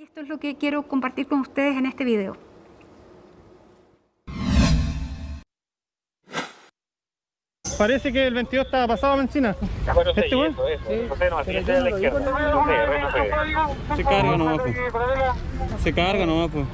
Y esto es lo que quiero compartir con ustedes en este video. Parece que el 22 estaba pasado a benzina. Bueno, ¿Este güey? no, siguiente de la izquierda. Se carga nomás, pues. Se carga nomás, pues.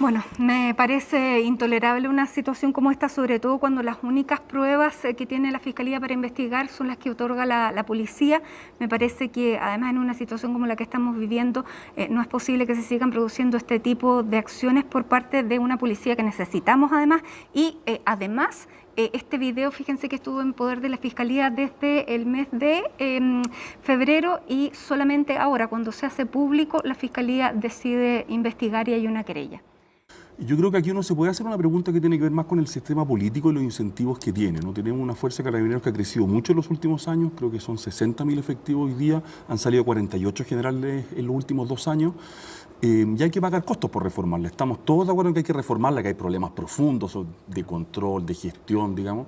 Bueno, me parece intolerable una situación como esta, sobre todo cuando las únicas pruebas que tiene la Fiscalía para investigar son las que otorga la policía. Me parece que además en una situación como la que estamos viviendo no es posible que se sigan produciendo este tipo de acciones por parte de una policía que necesitamos además. Y además este video, fíjense que estuvo en poder de la Fiscalía desde el mes de febrero y solamente ahora cuando se hace público la Fiscalía decide investigar y hay una querella. Yo creo que aquí uno se puede hacer una pregunta que tiene que ver más con el sistema político y los incentivos que tiene, ¿no? Tenemos una fuerza de carabineros que ha crecido mucho en los últimos años, creo que son 60.000 efectivos hoy día, han salido 48 generales en los últimos 2 años, y hay que pagar costos por reformarla. Estamos todos de acuerdo en que hay que reformarla, que hay problemas profundos de control, de gestión, digamos.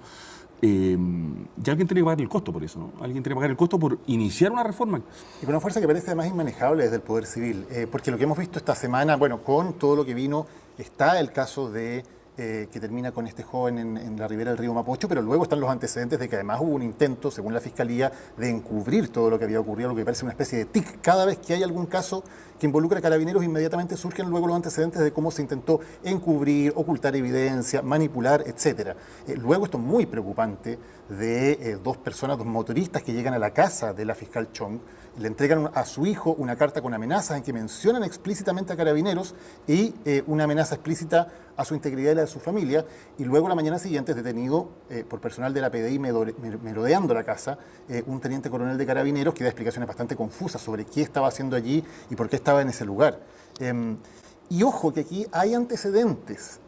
Y alguien tiene que pagar el costo por eso, ¿no? Alguien tiene que pagar el costo por iniciar una reforma. Y con una fuerza que parece además inmanejable desde el Poder Civil, porque lo que hemos visto esta semana, bueno, con todo lo que vino, está el caso de que termina con este joven en la ribera del río Mapocho, pero luego están los antecedentes de que además hubo un intento, según la Fiscalía, de encubrir todo lo que había ocurrido, lo que parece una especie de tic. Cada vez que hay algún caso que involucra a carabineros, inmediatamente surgen luego los antecedentes de cómo se intentó encubrir, ocultar evidencia, manipular, etc. Luego esto es muy preocupante de 2 personas, 2 motoristas que llegan a la casa de la fiscal Chong, le entregan a su hijo una carta con amenazas en que mencionan explícitamente a carabineros y una amenaza explícita a su integridad y la de su familia, y luego la mañana siguiente es detenido por personal de la PDI merodeando la casa, un teniente coronel de carabineros que da explicaciones bastante confusas sobre qué estaba haciendo allí y por qué estaba en ese lugar. Y ojo que aquí hay antecedentes.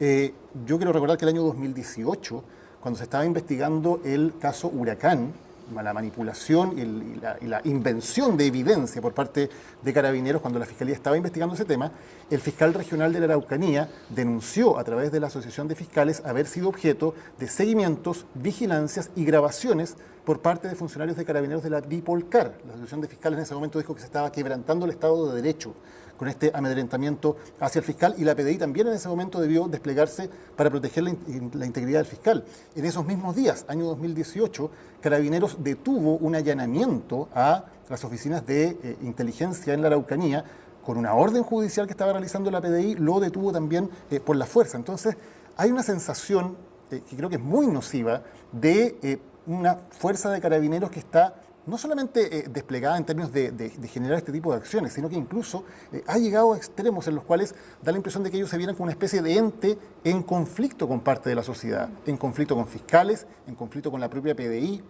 Yo quiero recordar que el año 2018, cuando se estaba investigando el caso Huracán, la manipulación y la invención de evidencia por parte de carabineros, cuando la Fiscalía estaba investigando ese tema, el fiscal regional de la Araucanía denunció a través de la Asociación de Fiscales haber sido objeto de seguimientos, vigilancias y grabaciones por parte de funcionarios de carabineros de la Bipolcar. La Asociación de Fiscales en ese momento dijo que se estaba quebrantando el Estado de Derecho con este amedrentamiento hacia el fiscal, y la PDI también en ese momento debió desplegarse para proteger la integridad del fiscal. En esos mismos días, año 2018, Carabineros detuvo un allanamiento a las oficinas de inteligencia en la Araucanía con una orden judicial que estaba realizando la PDI, lo detuvo también por la fuerza. Entonces, hay una sensación que creo que es muy nociva de una fuerza de carabineros que está no solamente desplegada en términos de generar este tipo de acciones, sino que incluso ha llegado a extremos en los cuales da la impresión de que ellos se vieran como una especie de ente en conflicto con parte de la sociedad, en conflicto con fiscales, en conflicto con la propia PDI,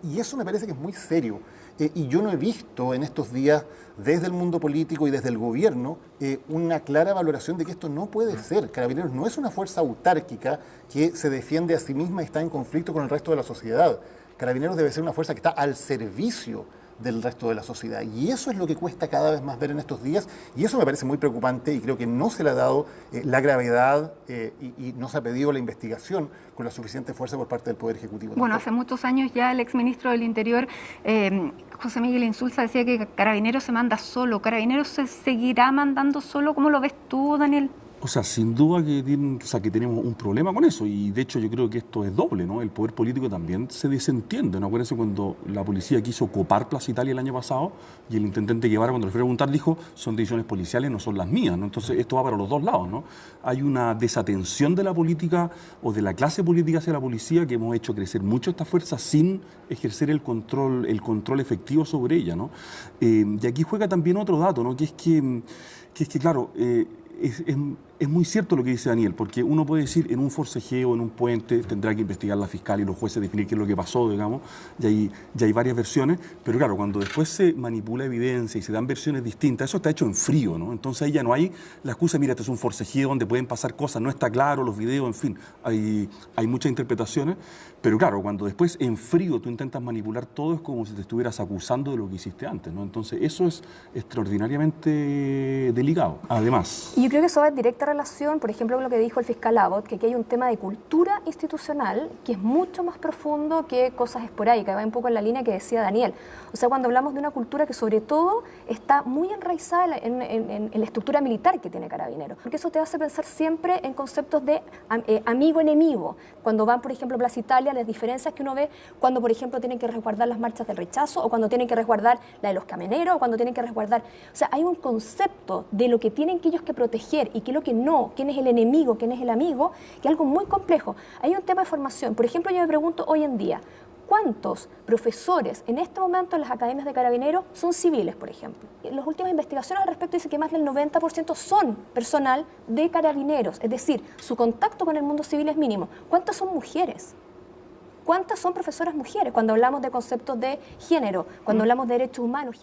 y eso me parece que es muy serio. Y yo no he visto en estos días, desde el mundo político y desde el gobierno, una clara valoración de que esto no puede ser. Carabineros no es una fuerza autárquica que se defiende a sí misma y está en conflicto con el resto de la sociedad. Carabineros debe ser una fuerza que está al servicio del resto de la sociedad, y eso es lo que cuesta cada vez más ver en estos días, y eso me parece muy preocupante, y creo que no se le ha dado la gravedad y no se ha pedido la investigación con la suficiente fuerza por parte del Poder Ejecutivo. Bueno, hace muchos años ya el exministro del Interior, José Miguel Insulza, decía que Carabineros se manda solo. ¿Carabineros se seguirá mandando solo? ¿Cómo lo ves tú, Daniel? O sea, sin duda que tenemos un problema con eso, y de hecho yo creo que esto es doble, ¿no? El poder político también se desentiende, ¿no? Acuérdense cuando la policía quiso copar Plaza Italia el año pasado y el intendente Guevara, cuando le fue a preguntar, dijo: son decisiones policiales, no son las mías, ¿no? Entonces esto va para los dos lados, ¿no? Hay una desatención de la política o de la clase política hacia la policía que hemos hecho crecer mucho esta fuerza sin ejercer el control efectivo sobre ella, ¿no? Y aquí juega también otro dato, ¿no? Que es que claro, es muy cierto lo que dice Daniel, porque uno puede decir en un forcejeo, en un puente, tendrá que investigar la fiscal y los jueces definir qué es lo que pasó, digamos, y hay varias versiones, pero claro, cuando después se manipula evidencia y se dan versiones distintas, eso está hecho en frío, ¿no? Entonces ahí ya no hay la excusa, mira, esto es un forcejeo donde pueden pasar cosas, no está claro, los videos, en fin, hay muchas interpretaciones, pero claro, cuando después en frío tú intentas manipular todo, es como si te estuvieras acusando de lo que hiciste antes, ¿no? Entonces eso es extraordinariamente delicado, además. Y yo creo que eso va directamente relación, por ejemplo, con lo que dijo el fiscal Abbott, que aquí hay un tema de cultura institucional que es mucho más profundo que cosas esporádicas, va un poco en la línea que decía Daniel. O sea, cuando hablamos de una cultura que sobre todo está muy enraizada en la estructura militar que tiene Carabineros, porque eso te hace pensar siempre en conceptos de amigo-enemigo. Cuando van, por ejemplo, a Plaza Italia, las diferencias que uno ve cuando, por ejemplo, tienen que resguardar las marchas del rechazo, o cuando tienen que resguardar la de los camioneros, o cuando tienen que resguardar... O sea, hay un concepto de lo que tienen que ellos que proteger y qué es lo que no, quién es el enemigo, quién es el amigo, que es algo muy complejo. Hay un tema de formación. Por ejemplo, yo me pregunto hoy en día, ¿cuántos profesores en este momento en las academias de Carabineros son civiles, por ejemplo? Las últimas investigaciones al respecto dicen que más del 90% son personal de Carabineros, es decir, su contacto con el mundo civil es mínimo. ¿Cuántas son mujeres? ¿Cuántas son profesoras mujeres? Cuando hablamos de conceptos de género, cuando hablamos de derechos humanos.